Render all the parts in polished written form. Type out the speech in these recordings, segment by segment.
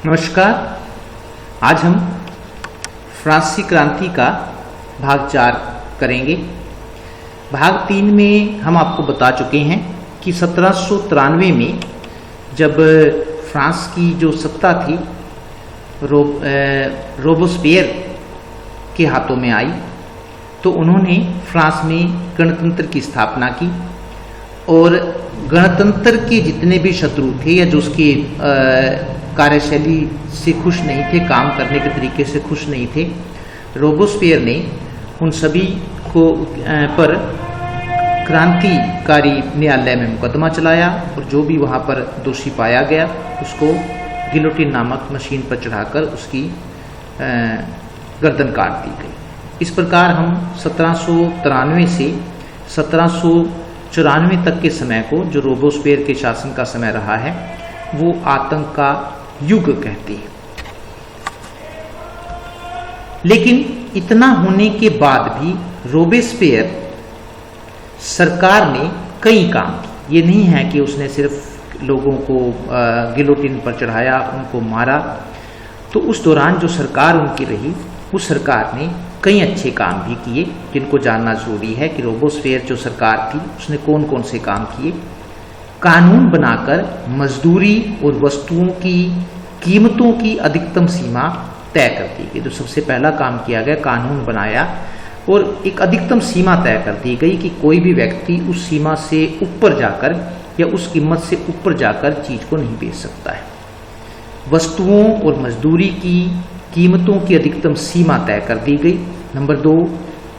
नमस्कार। आज हम फ्रांसीसी क्रांति का भाग 4 करेंगे। भाग 3 में हम आपको बता चुके हैं कि 1793 में जब फ्रांस की जो सत्ता थी रोबेस्पियर के हाथों में आई तो उन्होंने फ्रांस में गणतंत्र की स्थापना की और गणतंत्र के जितने भी शत्रु थे या जो उसके कार्यशैली से खुश नहीं थे, काम करने के तरीके से खुश नहीं थे, रोबेस्पियर ने उन सभी को पर क्रांतिकारी न्यायालय में मुकदमा चलाया और जो भी वहाँ पर दोषी पाया गया उसको गिलोटिन नामक मशीन पर चढ़ाकर उसकी गर्दन काट दी गई। इस प्रकार हम 1793 से 1794 तक के समय को, जो रोबेस्पियर के शासन का समय रहा है, वो आतंक का युग कहते हैं। लेकिन इतना होने के बाद भी रोबेस्पियर सरकार ने कई काम किए। ये नहीं है कि उसने सिर्फ लोगों को गिलोटिन पर चढ़ाया, उनको मारा। तो उस दौरान जो सरकार उनकी रही, उस सरकार ने कई अच्छे काम भी किए जिनको जानना जरूरी है कि रोबेस्पियर जो सरकार थी उसने कौन कौन से काम किए। कानून बनाकर मजदूरी और वस्तुओं की कीमतों की अधिकतम सीमा तय कर दी गई। तो सबसे पहला काम किया गया, कानून बनाया और एक अधिकतम सीमा तय कर दी गई कि कोई भी व्यक्ति उस सीमा से ऊपर जाकर या उस कीमत से ऊपर जाकर चीज को नहीं बेच सकता है। वस्तुओं और मजदूरी की कीमतों की अधिकतम सीमा तय कर दी गई। नंबर 2,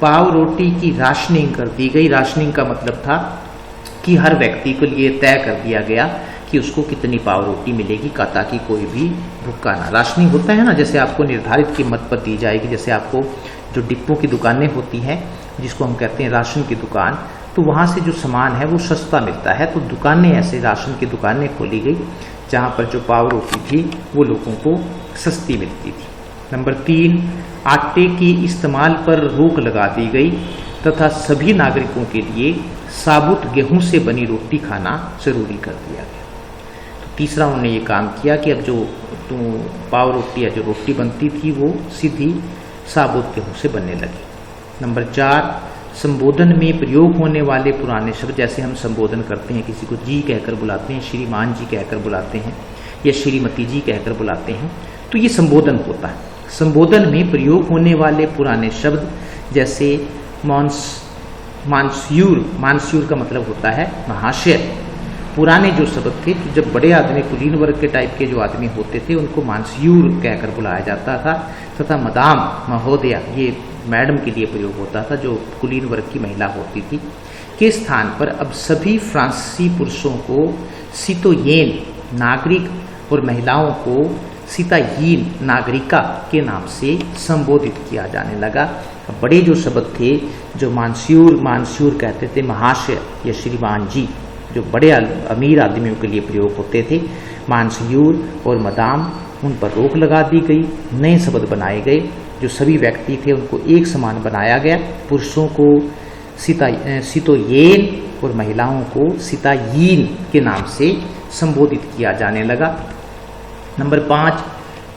पाव रोटी की राशनिंग कर दी गई। राशनिंग का मतलब था कि हर व्यक्ति के लिए तय कर दिया गया कि उसको कितनी पाव रोटी मिलेगी, ताकि कोई भी भूखा ना। राशनिंग होता है ना, जैसे आपको निर्धारित कीमत पर दी जाएगी। जैसे आपको जो डिप्पो की दुकानें होती हैं जिसको हम कहते हैं राशन की दुकान, तो वहाँ से जो सामान है वो सस्ता मिलता है। तो दुकानें, ऐसे राशन की दुकानें खोली गई जहाँ पर जो पाव रोटी थी वो लोगों को सस्ती मिलती थी। नंबर 3, आटे के इस्तेमाल पर रोक लगा दी गई तथा सभी नागरिकों के लिए साबुत गेहूं से बनी रोटी खाना जरूरी कर दिया गया। तो तीसरा उन्होंने ये काम किया कि अब जो पाव रोटी या जो रोटी बनती थी वो सीधी साबुत गेहूं से बनने लगी। नंबर 4, संबोधन में प्रयोग होने वाले पुराने शब्द, जैसे हम संबोधन करते हैं, किसी को जी कहकर बुलाते हैं, श्रीमान जी कहकर बुलाते हैं या श्रीमती जी कहकर बुलाते हैं, तो ये संबोधन होता है। संबोधन में प्रयोग होने वाले पुराने शब्द जैसे मानस्यूर का मतलब होता है महाशय। पुराने जो शब्द थे, जब बड़े आदमी, कुलीन वर्ग के टाइप के जो आदमी होते थे, उनको मानस्यूर कहकर बुलाया जाता था। तथा मदाम, महोदया, ये मैडम के लिए प्रयोग होता था जो कुलीन वर्ग की महिला होती थी, के स्थान पर अब सभी फ्रांसीसी पुरुषों को सितोयेन, नागरिक, और महिलाओं को सितायीन, नागरिका के नाम से संबोधित किया जाने लगा। बड़े जो शब्द थे, जो मानस्यूर कहते थे, महाशय या श्रीमान जी, जो बड़े अमीर आदमियों के लिए प्रयोग होते थे, मानस्यूर और मदाम, उन पर रोक लगा दी गई। नए शब्द बनाए गए, जो सभी व्यक्ति थे उनको एक समान बनाया गया। पुरुषों को सितोयेन और महिलाओं को सितायीन के नाम से संबोधित किया जाने लगा। नंबर 5,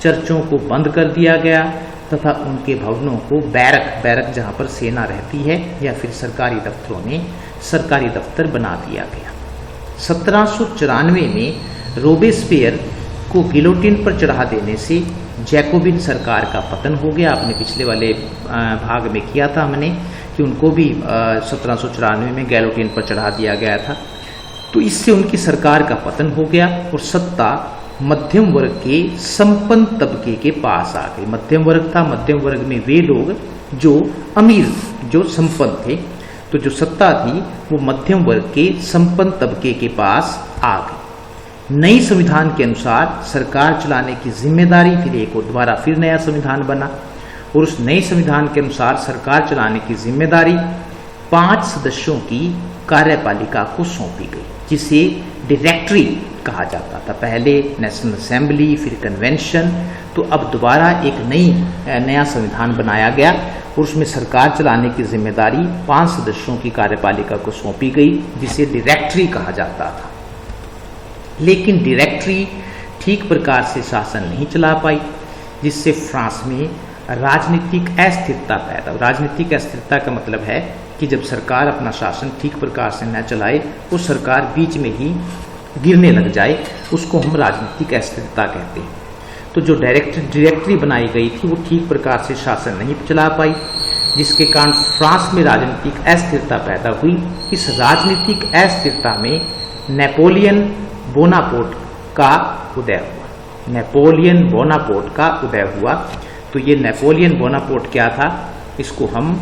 चर्चों को बंद कर दिया गया तथा उनके भवनों को बैरक जहाँ पर सेना रहती है या फिर सरकारी दफ्तरों में सरकारी दफ्तर बना दिया गया। 1794 में रोबेस्पियर को गिलोटिन पर चढ़ा देने से जैकोबिन सरकार का पतन हो गया। आपने पिछले वाले भाग में किया था हमने कि उनको भी 1794 में गिलोटिन पर चढ़ा दिया गया था। तो इससे उनकी सरकार का पतन हो गया और सत्ता मध्यम वर्ग के संपन्न तबके के पास आ गई। मध्यम वर्ग था, मध्यम वर्ग में वे लोग जो अमीर, जो संपन्न थे, तो जो सत्ता थी वो मध्यम वर्ग के संपन्न तबके के पास आ गई। नई संविधान के अनुसार सरकार चलाने की जिम्मेदारी, फिर एक और दोबारा फिर नया संविधान बना और उस नए संविधान के अनुसार सरकार चलाने की जिम्मेदारी 5 सदस्यों की कार्यपालिका को सौंपी गई, जिसे डायरेक्टरी कहा जाता था। पहले नेशनल असेंबली, फिर कन्वेंशन, तो अब दोबारा एक नया संविधान बनाया गया और उसमें सरकार चलाने की जिम्मेदारी 5 सदस्यों की कार्यपालिका को सौंपी गई, जिसे डायरेक्टरी कहा जाता था। लेकिन डायरेक्टरी ठीक प्रकार से शासन नहीं चला पाई, जिससे फ्रांस में राजनीतिक अस्थिरता पैदा हो। राजनीतिक अस्थिरता का मतलब है कि जब सरकार अपना शासन ठीक प्रकार से न चलाए, वो सरकार बीच में ही गिरने लग जाए, उसको हम राजनीतिक अस्थिरता कहते हैं। तो जो डायरेक्टरी बनाई गई थी वो ठीक प्रकार से शासन नहीं चला पाई, जिसके कारण फ्रांस में राजनीतिक अस्थिरता पैदा हुई। इस राजनीतिक अस्थिरता में नेपोलियन बोनापार्ट का उदय हुआ। नेपोलियन बोनापार्ट का उदय हुआ। तो ये नेपोलियन बोनापार्ट क्या था, इसको हम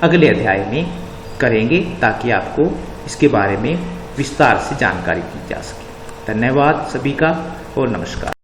अगले अध्याय में करेंगे, ताकि आपको इसके बारे में विस्तार से जानकारी दी जा सके। धन्यवाद सभी का और नमस्कार।